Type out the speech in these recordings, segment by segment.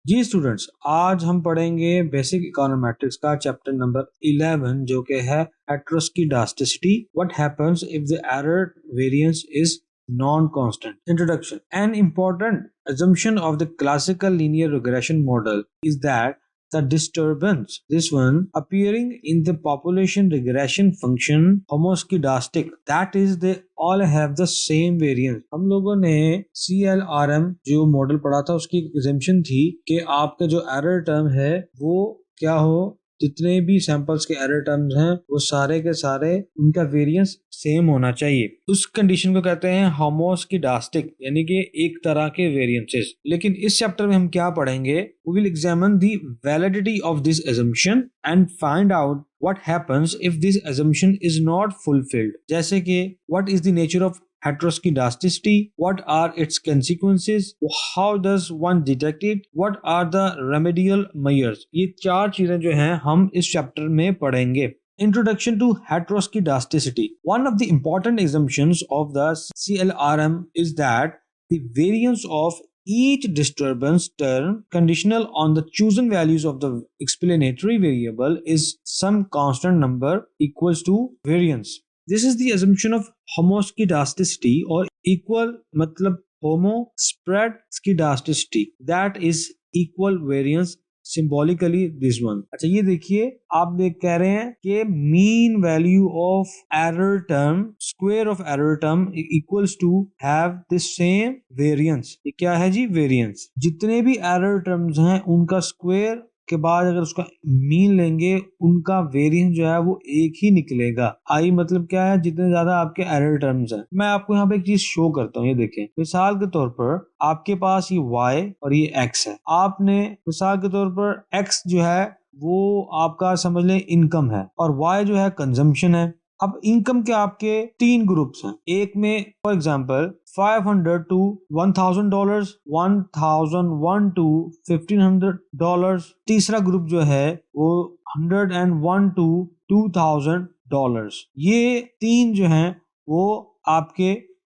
जी students, आज हम पढ़ेंगे बेसिक इकोनोमेट्रिक्स का चैप्टर नंबर 11 जो कि है heteroscedasticity. What happens if the error variance is non-constant. Introduction. An important assumption of the classical linear regression model is that the disturbance, this one, appearing in the population regression function homoscedastic, that is they all have the same variance. हम लोगों ने CLRM जो model पढ़ा था उसकी assumption थी कि आपका जो एरर टर्म है वो क्या हो, जितने भी सैंपल्स के एरर टर्म्स हैं वो सारे के सारे उनका वेरिएंस सेम होना चाहिए। उस कंडीशन को कहते हैं होमोस्कीडास्टिक, यानी कि एक तरह के वेरिएंसेस। लेकिन इस चैप्टर में हम क्या पढ़ेंगे, we will examine the validity of this assumption and find out what happens if this assumption is not fulfilled, जैसे कि what is the nature of heteroscedasticity, what are its consequences, how does one detect it, what are the remedial measures। ये चार चीजें जो हैं हम इस chapter में पढ़ेंगे। Introduction to heteroscedasticity. One of the important assumptions of the CLRM is that the variance of each disturbance term conditional on the chosen values of the explanatory variable is some constant number equals to variance. This is the assumption of homoscedasticity or equal मतलब homo spread skedasticity, that is equal variance symbolically this one. अच्छा ये देखिए, आप कह रहे हैं कि mean value of error term, square of error term equals to have the same variance. ये क्या है जी? वेरिएंस। जितने भी एरर टर्म्स हैं उनका स्क्वायर के बाद अगर उसका मीन लेंगे उनका वेरिएंस जो है वो एक ही निकलेगा। आई मतलब क्या है? जितने ज्यादा आपके एरर टर्म्स हैं। मैं आपको यहाँ पे एक चीज शो करता हूँ, ये देखें। मिसाल के तौर पर आपके पास ये y और ये x है। आपने मिसाल के तौर पर x जो है वो आपका समझ लें इनकम है और y जो है कंजम्पशन है। अब इनकम के आपके तीन ग्रुप्स हैं। एक में फॉर एग्जांपल 500 to $1,000, 1,001 to $1,500। तीसरा ग्रुप जो है वो 101 to $2,000। ये तीन जो हैं वो आपके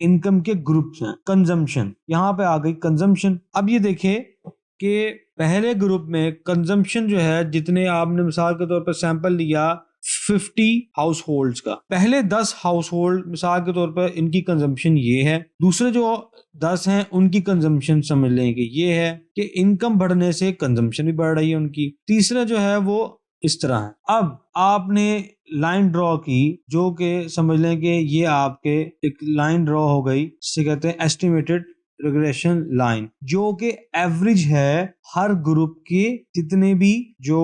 इनकम के ग्रुप्स हैं। कंजम्पशन, यहाँ पे आ गई कंजम्पशन। अब ये देखिए कि पहले ग्रुप में कंजम्पशन जो है, जितने आपने मिसाल के तौर पर सैंपल लिया 50 हाउस होल्ड्स का, पहले 10 हाउस होल्ड मिसाल के तौर पर इनकी कंजम्पशन ये है। दूसरे जो 10 हैं उनकी कंजम्पशन समझ लेंगे ये है कि इनकम बढ़ने से कंजम्पशन भी बढ़ रही है उनकी। तीसरा जो है वो इस तरह है। अब आपने लाइन ड्रॉ की जो कि समझ लें कि ये आपके एक लाइन ड्रॉ हो गई, जिसे कहते हैं एस्टिमेटेड रिग्रेशन लाइन, जो कि एवरेज है हर ग्रुप के जितने भी जो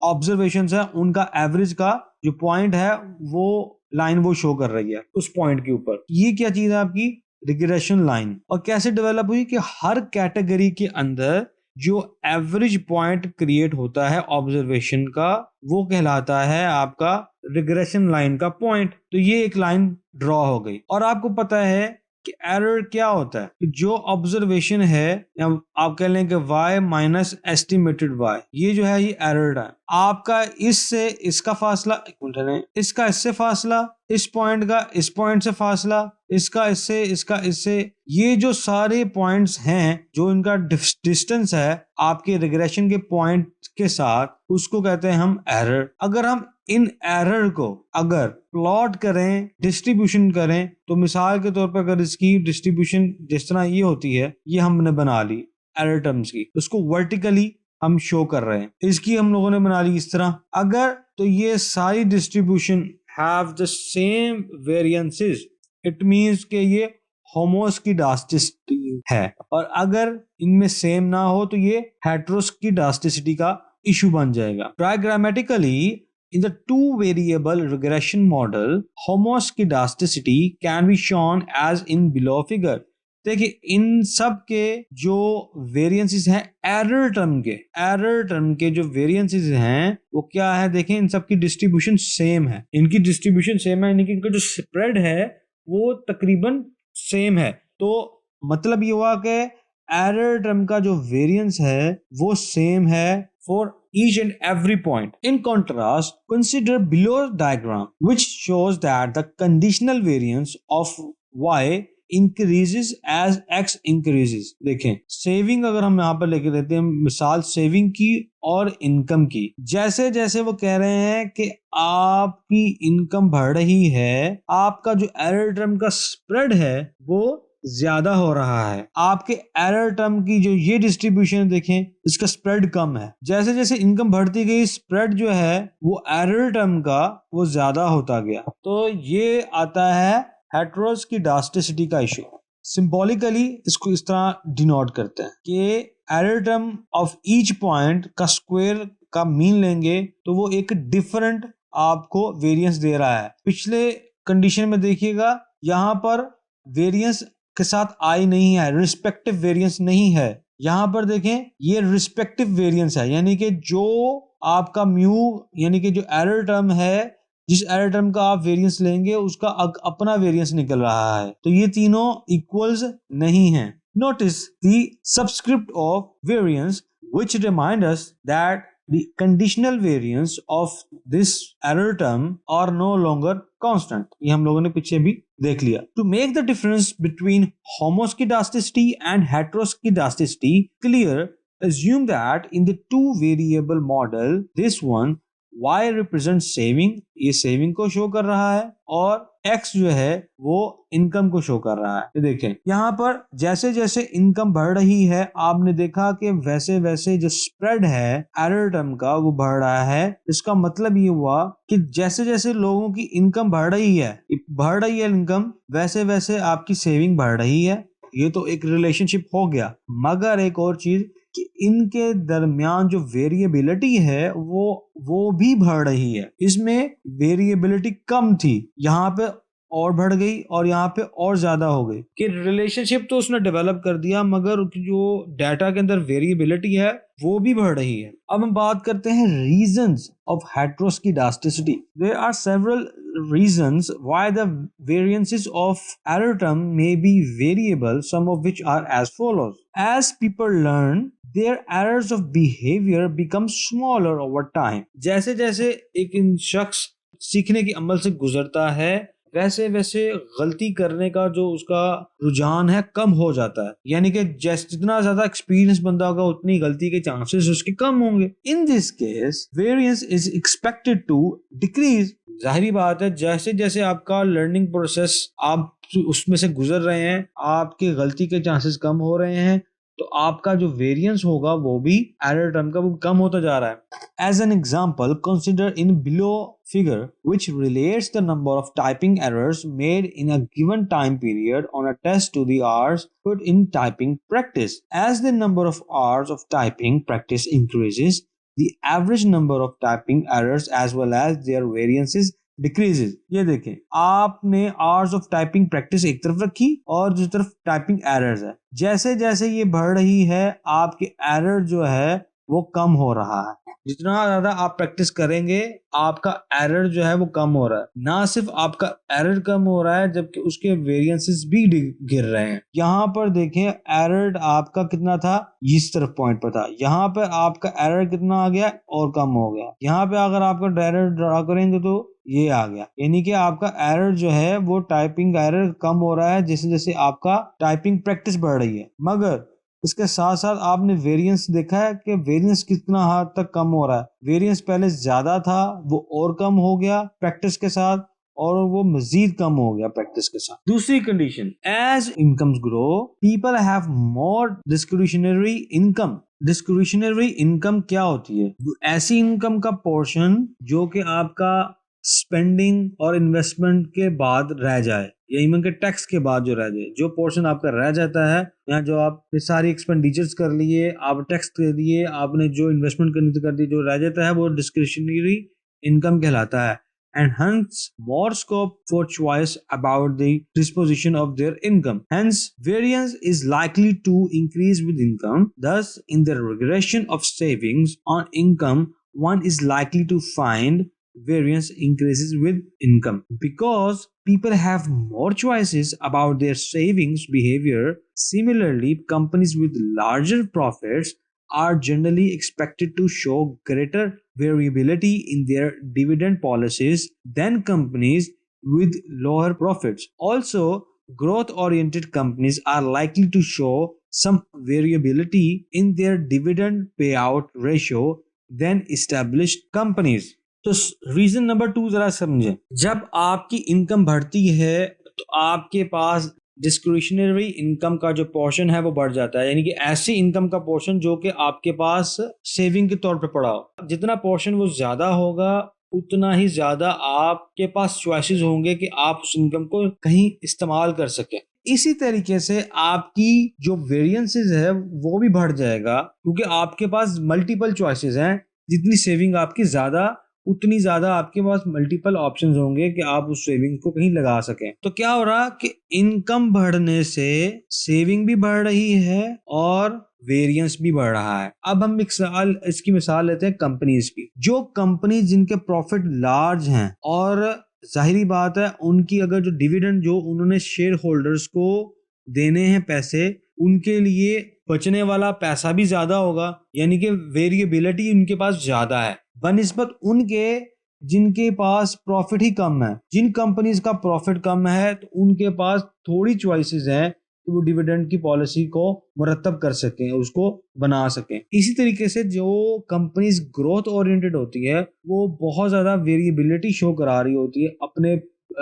ऑब्जर्वेशंस है उनका एवरेज का जो पॉइंट है वो लाइन वो शो कर रही है उस पॉइंट के ऊपर। ये क्या चीज है? आपकी रिग्रेशन लाइन। और कैसे डेवलप हुई कि हर कैटेगरी के अंदर जो एवरेज पॉइंट क्रिएट होता है ऑब्जर्वेशन का वो कहलाता है आपका रिग्रेशन लाइन का पॉइंट। तो ये एक लाइन ड्रॉ हो गई। और आपको पता है कि एरर क्या होता है? कि जो ऑब्जर्वेशन है, या आप कह लें कि y माइनस एस्टिमेटेड y, ये जो है ये एरर है। आपका इससे इसका फासला, इसका इससे फासला, इस पॉइंट का इस पॉइंट से फासला, इसका इससे, ये जो सारे पॉइंट्स हैं जो इनका डिस्टेंस है आपके रिग्रेशन के पॉइंट के साथ, उसको कहते हैं हम एरर। अगर हम इन एरर को अगर प्लॉट करें, डिस्ट्रीब्यूशन करें, तो मिसाल के तौर पर अगर इसकी डिस्ट्रीब्यूशन जिस तरह ये होती है, ये हमने बना ली एरर टर्म्स की, उसको वर्टिकली हम शो कर रहे हैं। इसकी हम लोगों ने बना ली इस तरह। अगर तो ये सारी distribution have the same variances, it means कि ये होमोस्कीडास्टिसिटी है। और अगर इनमें सेम ना हो तो ये हेटेरोस्कीडास्टिसिटी का इशू बन जाएगा। Triagrammatically, in the two variable regression model, homoscedasticity can be shown as in below figure। देखिए इन सब के जो वेरिएंसेस हैं एरर टर्म के जो वेरिएंसेस हैं वो क्या है? देखें इन सब की डिस्ट्रीब्यूशन सेम है। इनकी डिस्ट्रीब्यूशन सेम है, यानी कि इनका जो स्प्रेड है वो तकरीबन सेम है। तो मतलब ये हुआ कि एरर टर्म का जो वेरिएंस है वो सेम है for each and every point. In contrast, consider below diagram which shows that the conditional variance of y increases as x increases। देखें सेविंग अगर हम यहाँ पर लेके देते हैं मिसाल सेविंग की और इनकम की, जैसे जैसे वो कह रहे हैं कि आपकी इनकम बढ़ रही है, आपका जो एरर टर्म का स्प्रेड है वो ज्यादा हो रहा है। आपके एरर टर्म की जो ये डिस्ट्रीब्यूशन देखें, इसका स्प्रेड कम है। जैसे जैसे इनकम बढ़ती गई, स्प्रेड जो है वो एरर टर्म का वो ज्यादा होता गया। तो ये आता है हेटेरोस्किडास्टिसिटी का इशू। सिंबॉलिकली इसको इस तरह डिनोट करते हैं कि error term of each point का स्क्वायर का मीन लेंगे तो वो एक डिफरेंट आपको वेरिएंस दे रहा है। पिछले कंडीशन में देखिएगा यहाँ पर वेरिएंस के साथ आई नहीं है, रिस्पेक्टिव वेरिएंस नहीं है। यहां पर देखें ये रिस्पेक्टिव वेरिएंस है, यानी कि जो आपका म्यू यानी कि जो एरर टर्म है, जिस एरर टर्म का आप वेरिएंस लेंगे उसका अपना वेरिएंस निकल रहा है। तो ये तीनों इक्वल्स नहीं है। Notice the subscript of variance which remind us that the conditional variance of this error term are no longer constant। ये हम लोगों ने पीछे भी देख लिया। To make the difference between homoscedasticity and heteroscedasticity clear, assume that in the two variable model, this one y represents saving, ये saving को शो कर रहा है, और x जो है वो इनकम को शो कर रहा है। ये देखें यहाँ पर जैसे जैसे इनकम बढ़ रही है, आपने देखा कि वैसे वैसे जो स्प्रेड है एरर टर्म का वो बढ़ रहा है। इसका मतलब ये हुआ कि जैसे जैसे लोगों की इनकम बढ़ रही है इनकम, वैसे वैसे आपकी सेविंग बढ़ रही है। ये तो एक रिलेशनशिप हो गया। मगर एक और चीज कि इनके दरमियान जो वेरिएबिलिटी है वो भी बढ़ रही है। इसमें वेरिएबिलिटी कम थी, यहाँ पे और बढ़ गई और यहाँ पे और ज्यादा हो गई। कि रिलेशनशिप तो उसने डेवलप कर दिया, मगर जो डाटा के अंदर वेरिएबिलिटी है वो भी बढ़ रही है। अब हम बात करते हैं reasons of heteroscedasticity. There are several reasons why the variances of error term may be variable, some of which are as follows. As people learn, their errors of behavior become smaller over time। जैसे जैसे एक शख्स सीखने के अमल से गुजरता है, वैसे वैसे गलती करने का जो उसका रुझान है कम हो जाता है। यानी कि जितना ज्यादा एक्सपीरियंस बंदा होगा उतनी गलती के चांसेस उसके कम होंगे। In this case variance is expected to decrease. जाहिर बात है जैसे जैसे आपका लर्निंग प्रोसेस आप उसमें से गुजर रहे हैं, आपके गलती के चांसेस कम हो रहे हैं, तो आपका जो वेरिएंस होगा वो भी एरर टर्म का वो कम होता जा रहा है। As an example consider in below figure which relates the number of typing errors made in a given time period on a test to the hours put in typing practice. As the number of hours of typing practice increases, the average number of typing errors as well as their variances decreases. ये देखें आपने hours of typing practice एक तरफ रखी और दूसरी तरफ typing errors है। जैसे जैसे ये बढ़ रही है आपके एरर जो है वो कम हो रहा है। जितना ज्यादा आप प्रैक्टिस करेंगे आपका एरर जो है वो कम हो रहा है। ना सिर्फ आपका एरर कम हो रहा है जबकि उसके वेरिएंसेस भी गिर रहे हैं। यहाँ पर देखें एरर आपका कितना था, इस तरफ पॉइंट पर था, यहाँ पर आपका एरर कितना आ गया और कम हो गया। यहाँ पे अगर आपका एरर ड्रा करेंगे तो ये आ गया, यानी कि आपका एरर जो है वो टाइपिंग एरर कम हो रहा है जैसे जैसे आपका टाइपिंग प्रैक्टिस बढ़ रही है। मगर इसके साथ साथ आपने वेरिएंस देखा है कि वेरिएंस कितना हद तक कम हो रहा है। वेरिएंस पहले ज्यादा था वो और कम हो गया प्रैक्टिस के साथ, और वो मजीद कम हो गया प्रैक्टिस के साथ। दूसरी condition, as incomes grow people have more discretionary income. Discretionary income क्या होती है? ऐसी इनकम का पोर्शन जो कि आपका स्पेंडिंग और इन्वेस्टमेंट के बाद रह जाए, या इवन के टैक्स के बाद जो रह जाए, जो पोर्शन आपका रह जाता है, या जो आप सारी एक्सपेंडिचर्स कर लिए, आप टैक्स दे दिए, आपने जो इन्वेस्टमेंट करनी कर दी, जो रह जाता है वो डिस्क्रिशनरी इनकम कहलाता है। And hence more scope for choice about the disposition of their income. Hence variance is likely to increase with income. Thus in the regression of savings on income, one is likely to find variance increases with income because people have more choices about their savings behavior. Similarly, companies with larger profits are generally expected to show greater variability in their dividend policies than companies with lower profits. Also, growth oriented companies are likely to show some variability in their dividend payout ratio than established companies. तो reason number 2 जरा समझें। जब आपकी income बढ़ती है तो आपके पास discretionary income का जो पोर्शन है वो बढ़ जाता है, यानी कि ऐसी इनकम का पोर्शन जो कि आपके पास सेविंग के तौर पे पड़ा हो। जितना पोर्शन वो ज्यादा होगा उतना ही ज्यादा आपके पास चॉइसेस होंगे कि आप उस इनकम को कहीं इस्तेमाल कर सकें। इसी तरीके से आपकी जो वेरिएंसेस है वो भी बढ़ जाएगा, क्योंकि आपके पास मल्टीपल चॉइसेस हैं। जितनी सेविंग आपकी ज्यादा उतनी ज्यादा आपके पास मल्टीपल ऑप्शंस होंगे कि आप उस सेविंग को कहीं लगा सकें। तो क्या हो रहा कि इनकम बढ़ने से सेविंग भी बढ़ रही है और वेरिएंस भी बढ़ रहा है। अब हम इसकी मिसाल लेते हैं कंपनीज की। जो कंपनी जिनके प्रॉफिट लार्ज हैं और जाहिरी बात है उनकी अगर जो डिविडेंड जो उन्होंने शेयर होल्डर्स को देने हैं पैसे, उनके लिए बचने वाला पैसा भी ज्यादा होगा, यानी कि वेरिएबिलिटी उनके पास ज्यादा है बनिस्बत उनके जिनके पास प्रॉफिट ही कम है। जिन कंपनीज का प्रॉफिट कम है तो उनके पास थोड़ी चॉइसेस हैं कि वो डिविडेंड की पॉलिसी को मुरतब कर सकें, उसको बना सकें। इसी तरीके से जो कंपनीज ग्रोथ ओरिएंटेड होती है वो बहुत ज्यादा वेरिएबिलिटी शो करा रही होती है अपने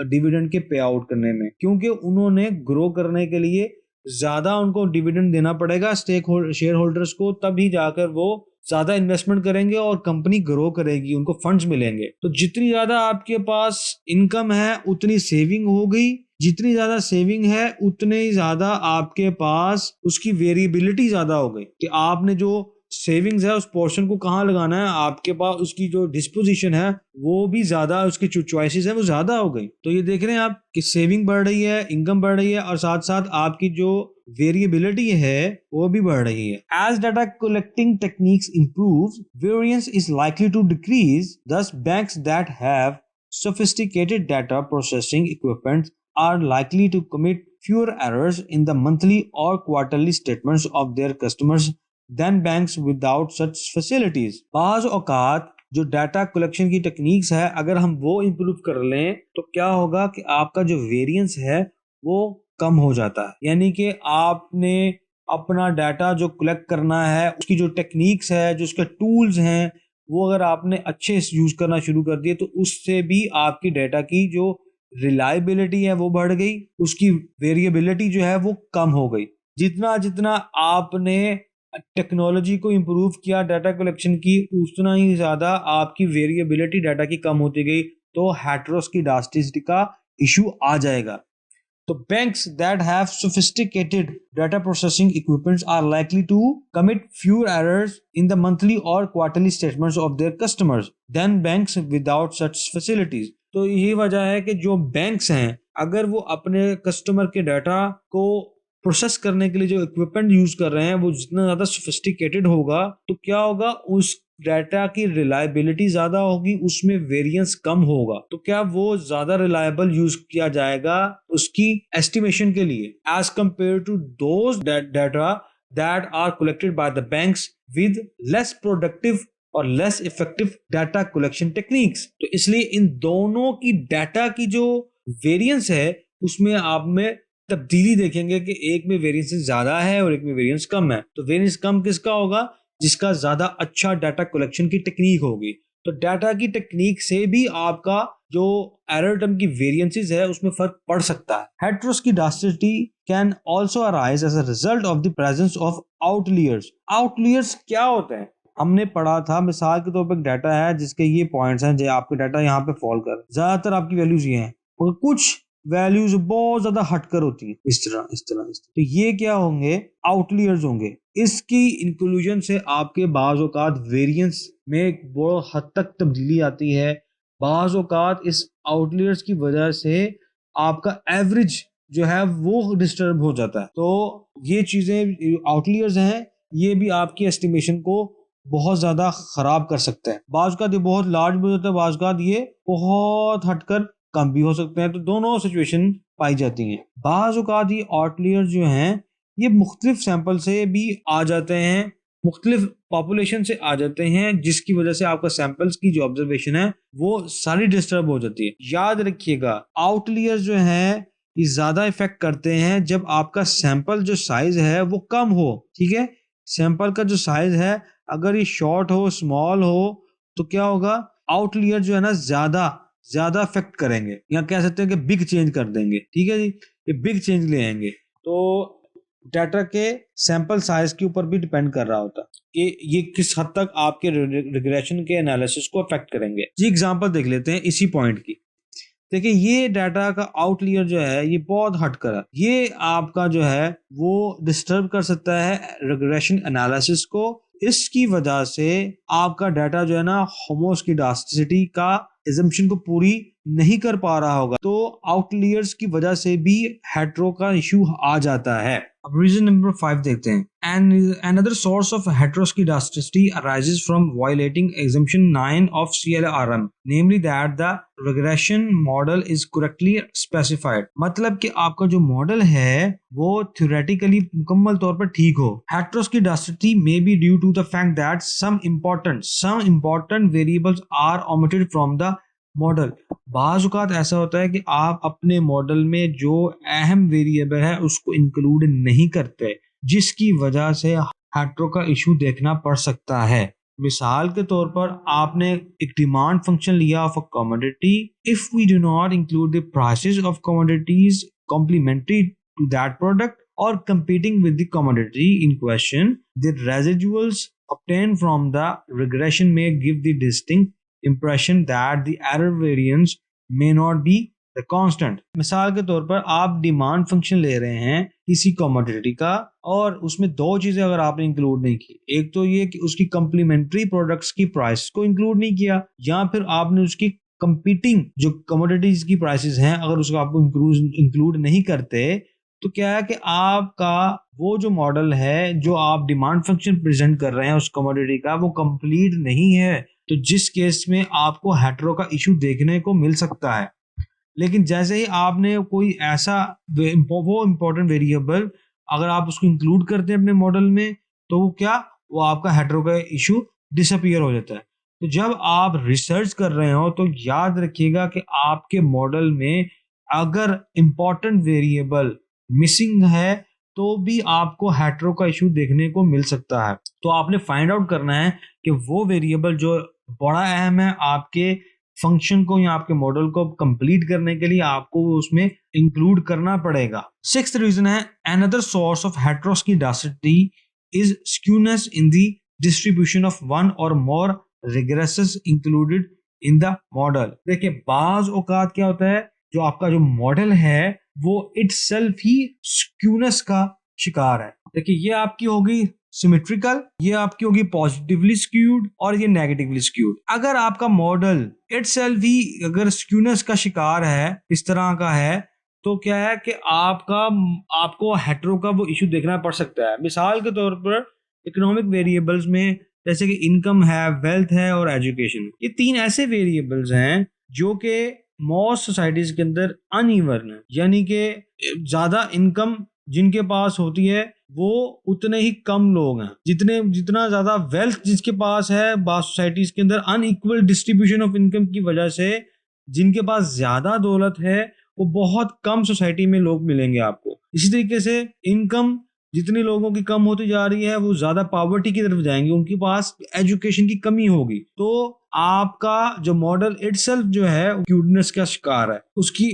डिविडेंड के पे आउट करने में, क्योंकि उन्होंने ग्रो करने के लिए ज्यादा उनको डिविडेंड देना पड़ेगा शेयर होल्डर्स को, तभी जाकर वो ज्यादा इन्वेस्टमेंट करेंगे और कंपनी ग्रो करेगी, उनको फंड्स मिलेंगे। तो जितनी ज्यादा आपके पास इनकम है उतनी सेविंग हो गई, जितनी ज्यादा सेविंग है उतने ही ज्यादा आपके पास उसकी वेरिएबिलिटी ज्यादा हो गई कि आपने जो सेविंग्स है उस पोर्शन को कहाँ लगाना है, आपके पास उसकी जो डिस्पोजिशन है वो भी ज्यादा, उसकी जो चॉइसेस है वो ज्यादा हो गई। तो ये देख रहे हैं आप कि सेविंग बढ़ रही है, इनकम बढ़ रही है और साथ साथ आपकी जो वेरिएबिलिटी है वो भी बढ़ रही है। As data collecting techniques improve, variance is likely to decrease. Thus, banks that have sophisticated data processing equipment are likely to commit fewer errors in the monthly or quarterly statements of their customers than banks without such facilities. बाज औकात जो data collection की techniques है अगर हम वो improve कर लें तो क्या होगा कि आपका जो वेरिएंस है वो कम हो जाता है, यानी कि आपने अपना डाटा जो कलेक्ट करना है उसकी जो टेक्निक्स है, जो उसके टूल्स हैं, वो अगर आपने अच्छे से यूज करना शुरू कर दिए तो उससे भी आपकी डाटा की जो रिलायबिलिटी है वो बढ़ गई, उसकी वेरिएबिलिटी जो है वो कम हो गई। जितना जितना आपने टेक्नोलॉजी को इम्प्रूव किया डाटा कलेक्शन की, उतना ही ज्यादा आपकी वेरिएबिलिटी डाटा की कम होती गई, तो हेटेरोस्कीडास्टिसिटी का इशू आ जाएगा। So banks that have sophisticated data processing equipments are likely to commit fewer errors in the monthly or quarterly statements of their customers than banks without such facilities. तो यही वजह है कि जो बैंक्स हैं अगर वो अपने कस्टमर के डाटा को प्रोसेस करने के लिए जो इक्विपमेंट यूज कर रहे हैं वो जितना ज्यादा सोफिस्टिकेटेड होगा तो क्या होगा, उस डाटा की रिलायबिलिटी ज्यादा होगी, उसमें वेरिएंस कम होगा, तो क्या वो ज्यादा रिलायबल यूज किया जाएगा उसकी एस्टिमेशन के लिए as compare to those data that are collected by the banks with less productive और less effective data collection techniques. तो इसलिए इन दोनों की डाटा की जो वेरिएंस है उसमें आप में तब्दीली देखेंगे कि एक में वेरिएंस ज्यादा है और एक में वेरिएंस कम है। तो वेरिएंस कम किसका होगा, जिसका ज्यादा अच्छा डाटा कलेक्शन की टेक्निक होगी। तो डाटा की टेक्निक से भी आपका जो एरर टर्म की वेरिएंसेस है उसमें फर्क पड़ सकता है। Heteroscedasticity can also arise as a result of the presence of outliers. Outliers क्या होते हैं, हमने पढ़ा था मिसाल के तौर पर डाटा है जिसके ये पॉइंट्स हैं, जो आपके डाटा यहाँ पे फॉल कर, ज्यादातर आपकी वैल्यूज ये हैं और कुछ वैल्यूज बहुत ज्यादा हटकर होती है, इस तरह। तो ये क्या होंगे, आउटलियर्स होंगे। इसकी इंक्लूजन से आपके बाज़ औक़ात वेरिएंस में एक बहुत हद तक तब्दीली आती है। बाज़ औक़ात इस आउटलियर्स की वजह से आपका एवरेज जो है वो डिस्टर्ब हो जाता है। तो ये चीजें आउटलियर्स हैं, ये भी आपकी एस्टिमेशन को बहुत ज्यादा खराब कर सकते हैं। बाज़ औक़ात ये बहुत लार्ज भी होता है, बाज़ औक़ात ये बहुत हटकर कम भी हो सकते हैं। तो दोनों सिचुएशन पाई जाती हैं। बाज़ औक़ात ये आउटलियर्स जो हैं ये मुख्तलिफ सैंपल से भी आ जाते हैं, मुख्तलिफ पॉपुलेशन से आ जाते हैं, जिसकी वजह से आपका सैंपल्स की जो ऑब्जर्वेशन है वो सारी डिस्टर्ब हो जाती है। याद रखिएगा आउटलियर्स जो हैं ये ज्यादा इफेक्ट करते हैं जब आपका सैंपल जो साइज है वो कम हो। ठीक है, सैंपल का जो साइज है अगर ये शॉर्ट हो, स्मॉल हो, तो क्या होगा, आउटलियर जो है ना ज्यादा ज्यादा इफेक्ट करेंगे, या कह सकते हैं कि बिग चेंज कर देंगे। ठीक है जी, ये बिग चेंज ले आएंगे। तो डाटा के सैंपल साइज के ऊपर भी डिपेंड कर रहा होता है कि ये किस हद तक आपके रिग्रेशन के एनालिसिस को अफेक्ट करेंगे। जी एग्जांपल देख लेते हैं इसी पॉइंट की। देखिए ये डाटा का आउटलियर जो है ये बहुत हटकर है, ये आपका जो है वो डिस्टर्ब कर सकता है रिग्रेशन एनालिसिस को। इसकी वजह से आपका डाटा जो है ना होमोस्किडास्टिसिटी का एजम्पशन को पूरी नहीं कर पा रहा होगा, तो आउटलियर्स की वजह से भी हेट्रो का इश्यू आ जाता है। अब रीजन नंबर 5 देखते हैं। Another source of heteroscedasticity arises from violating exemption 9 of CLRM, namely that the regression model is correctly specified। मतलब कि आपका जो मॉडल है वो theoretically मुकम्मल तौर पर ठीक हो। Heteroscedasticity may be due to the fact that some important variables are omitted from the model. बाज़ औक़ात ऐसा होता है कि आप अपने मॉडल में जो अहम वेरिएबल है उसको इंक्लूड नहीं करते, जिसकी वजह से हेट्रो का इशू देखना पड़ सकता है। मिसाल के तौर पर आपने एक डिमांड फंक्शन लिया of a commodity. If we do not include the prices of commodities complementary to that product और competing with the commodity in question, the residuals obtained from the regression may give the distinct impression that the error variance may not be the constant। मिसाल के तौर पर आप demand function ले रहे हैं किसी कमोडिटी का और उसमें दो चीजें अगर आपने इंक्लूड नहीं की, एक तो ये कि उसकी कम्प्लीमेंट्री प्रोडक्ट्स की प्राइस को इंक्लूड नहीं किया, या फिर आपने उसकी कंपीटिंग जो कमोडिटीज की प्राइसेस हैं अगर उसको आप इंक्लूड नहीं करते, तो क्या है कि आपका वो जो मॉडल है जो आप डिमांड फंक्शन प्रेजेंट कर रहे हैं उस कमोडिटी का वो कंप्लीट नहीं है, तो जिस केस में आपको हेट्रो का इशू देखने को मिल सकता है। लेकिन जैसे ही आपने कोई ऐसा वो इम्पोर्टेंट वेरिएबल अगर आप उसको इंक्लूड करते हैं अपने मॉडल में, तो वो क्या, वो आपका हेट्रो का इशू डिसअपीयर हो जाता है। तो जब आप रिसर्च कर रहे हो तो याद रखिएगा कि आपके मॉडल में अगर इम्पोर्टेंट वेरिएबल मिसिंग है तो भी आपको हेट्रो का इशू देखने को मिल सकता है। तो आपने फाइंड आउट करना है कि वो वेरिएबल जो बड़ा अहम है आपके फंक्शन को या आपके मॉडल को कंप्लीट करने के लिए आपको उसमें इंक्लूड करना पड़ेगा। सिक्स्थ रीजन है another source of heteroscedasticity is skewness in the distribution of one or more regressors included in the model. देखिए बाज औकात क्या होता है, जो आपका जो मॉडल है वो इटसेल्फ ही स्क्यूनेस का शिकार है। देखिए ये आपकी होगी सिमेट्रिकल, ये आपकी होगी पॉजिटिवली स्क्यूड और ये नेगेटिवली स्क्यूड। अगर आपका मॉडल इटसेल्फ ही अगर स्क्यूनेस का शिकार है, इस तरह का है, तो क्या है कि आपको हेट्रो का वो इशू देखना पड़ सकता है। मिसाल के तौर पर इकोनॉमिक वेरिएबल्स में जैसे कि इनकम है, वेल्थ है और एजुकेशन, ये तीन ऐसे वेरिएबल्स हैं जो कि मोस्ट सोसाइटीज के अंदर अनइवन है, यानी कि ज्यादा इनकम जिनके पास होती है वो उतने ही कम लोग हैं, जितना ज्यादा वेल्थ जिसके पास है। बास सोसाइटीज के अंदर अनइक्वल डिस्ट्रीब्यूशन ऑफ इनकम की वजह से जिनके पास ज्यादा दौलत है वो बहुत कम सोसाइटी में लोग मिलेंगे आपको। इसी तरीके से इनकम जितने लोगों की कम होती जा रही है वो ज्यादा पॉवर्टी की तरफ जाएंगे, उनके पास एजुकेशन की कमी होगी। तो आपका जो मॉडल इटसेल्फ जो है स्क्यूनेस का शिकार है,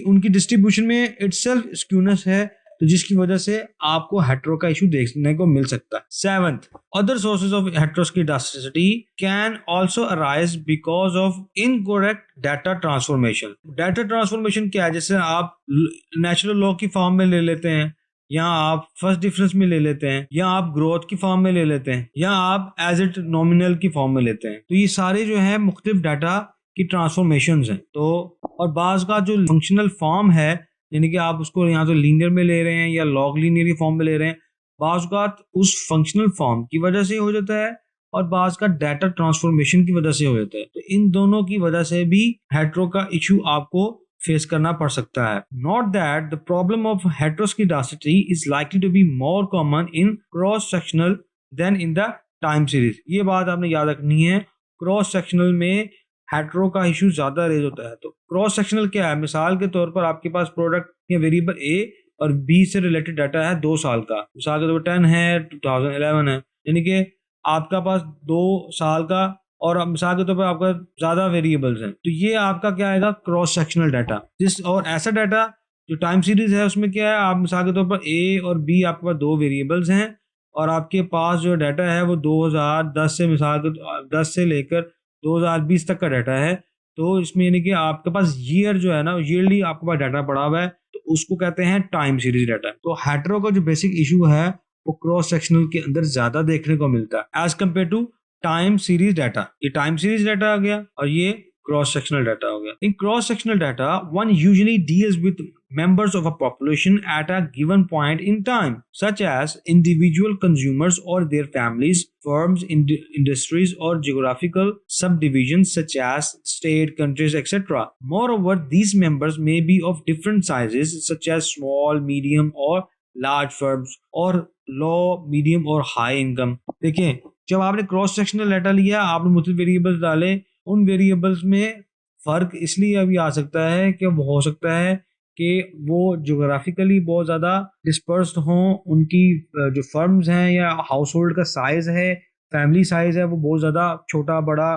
उनकी डिस्ट्रीब्यूशन में इटसेल्फ स्क्यूनेस है, तो जिसकी वजह से आपको हेट्रो का इशू देखने को मिल सकता है। Seventh, other sources of heteroscedasticity can also arise because of incorrect data transformation. Data transformation क्या है, जैसे आप नेचुरल लॉ की फॉर्म में ले लेते हैं, या आप फर्स्ट डिफरेंस में ले लेते हैं, या आप ग्रोथ की फॉर्म में ले लेते हैं, या आप एज इट नॉमिनल की फॉर्म में लेते हैं। तो ये सारे जो है मुख्तलिफ डाटा की ट्रांसफॉर्मेशन हैं। तो और बाज का जो फंक्शनल फॉर्म है, यानी कि आप उसको यहाँ तो लीनियर में ले रहे हैं या लॉग लीनियर की फॉर्म में ले रहे हैं, बाज का उस फंक्शनल फॉर्म की वजह से हो जाता है और बाज का डाटा ट्रांसफॉर्मेशन की वजह से हो जाता है। तो इन दोनों की वजह से भी हेट्रो का इशू आपको फेस करना पड़ सकता है। Not that the problem of heteroscedasticity is likely to be more common in cross sectional than in the time series. ये बात आपने याद रखनी है, क्रॉस सेक्शनल में हेट्रो का इशू ज्यादा रेज होता है। तो क्रॉस सेक्शनल क्या है? मिसाल के तौर पर आपके पास प्रोडक्ट या वेरिएबल ए और बी से रिलेटेड डाटा है 2 साल का, मिसाल के तौर पर 10 है, 2011 है, यानी कि आपका पास 2 साल का, और अब मिसाल के तौर पर आपका ज्यादा वेरिएबल्स हैं, तो ये आपका क्या आएगा? Cross sectional data. जिस और ऐसा डाटा जो टाइम सीरीज है उसमें क्या है, आप मिसाल के तौर पर ए और बी आपके पास 2 वेरिएबल्स हैं और आपके पास जो डाटा है वो 2010 से मिसाल के 10 से लेकर 2020 तक का डाटा है। तो इसमें यानी कि आपके पास ईयर जो है ना, ईयरली आपके पास डाटा पड़ा हुआ है, तो उसको कहते हैं टाइम सीरीज डाटा। तो हेटेरो का जो बेसिक इशू है वो क्रॉस सेक्शनल के अंदर ज्यादा देखने को मिलता है as compare to time series data. ये टाइम सीरीज डाटा आ गया और ये क्रॉस सेक्शनल डाटा हो गया। In cross sectional data one usually deals with members of a population at a given point in time, such as individual consumers or their families, firms, industries, or geographical subdivisions such as state, countries, etc. Moreover, these members may be of different sizes, such as small, medium, or large firms, or low, medium, or high income. देखिए, जब आपने cross sectional data लिया, आपने मुख्तलिफ variables डाले, उन variables में फर्क इसलिए अभी आ सकता है कि वो हो सकता है कि वो जोग्राफिकली बहुत ज़्यादा डिस्पर्स्ड हों, उनकी जो फर्म्स हैं या हाउस होल्ड का साइज़ है, फैमिली साइज़ है, वो बहुत ज़्यादा छोटा बड़ा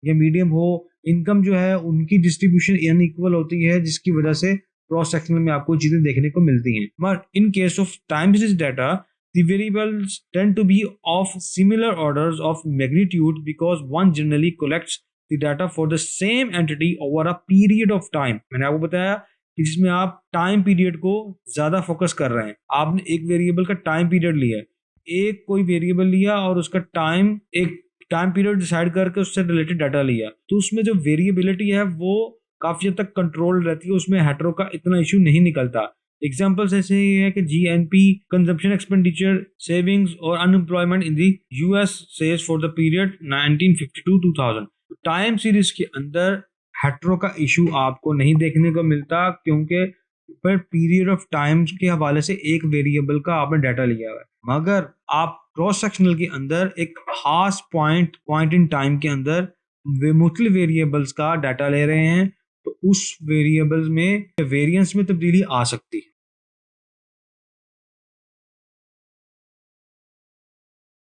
या मीडियम हो, इनकम जो है उनकी डिस्ट्रीब्यूशन अनइक्वल होती है, जिसकी वजह से क्रॉस सेक्शनल में आपको चीज़ें देखने को मिलती हैं। But in case of time series data the variables tend to be of similar orders of magnitude because one generally collects the data for the same entity over a period of time। मैंने आपको बताया कि जिसमें आप time period को ज्यादा focus कर रहे हैं। आपने एक वेरिएबल का टाइम पीरियड लिया, एक कोई वेरिएबल लिया और उसका एक टाइम पीरियड डिसाइड करके उससे रिलेटेड डाटा लिया, तो उसमें जो वेरिएबिलिटी है वो काफी हद तक कंट्रोल रहती है, उसमें हेटेरो का इतना इशू नहीं निकलता। एग्जाम्पल्स ऐसे ही है कि जीएनपी, कंजम्पशन एक्सपेंडिचर, सेविंग्स और unemployment in the US says for the period 1952-2000। Time series के अंदर हेटेरो का इशू आपको नहीं देखने को मिलता, क्योंकि पर पीरियड ऑफ टाइम के हवाले से एक वेरिएबल का आपने डाटा लिया हुआ है। मगर आप क्रॉस सेक्शनल के अंदर एक खास पॉइंट इन टाइम के अंदर मुख्तलिफ वेरिएबल्स का डाटा ले रहे हैं, तो उस वेरिएबल्स में वेरिएंस में तब्दीली आ सकती है।